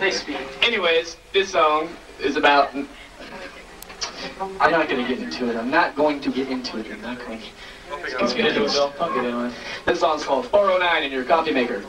They speak. Anyways, this song is about... I'm not going to get into it. I'm not going to get into it. I'm not going to... Let's get into it, Bill. I'll get into it. This song's called 409 in your coffee maker.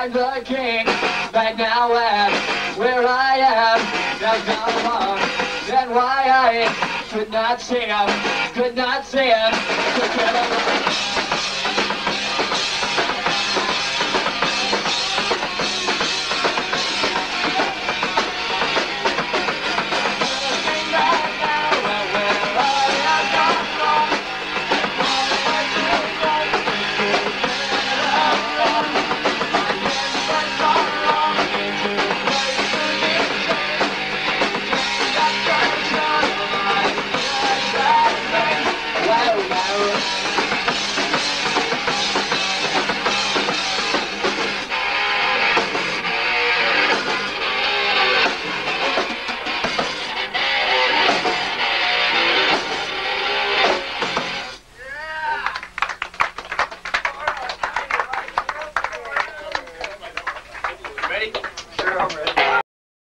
I'm the king, back now and where I am. Now come on, then why I could not see him, could not see him, could get along.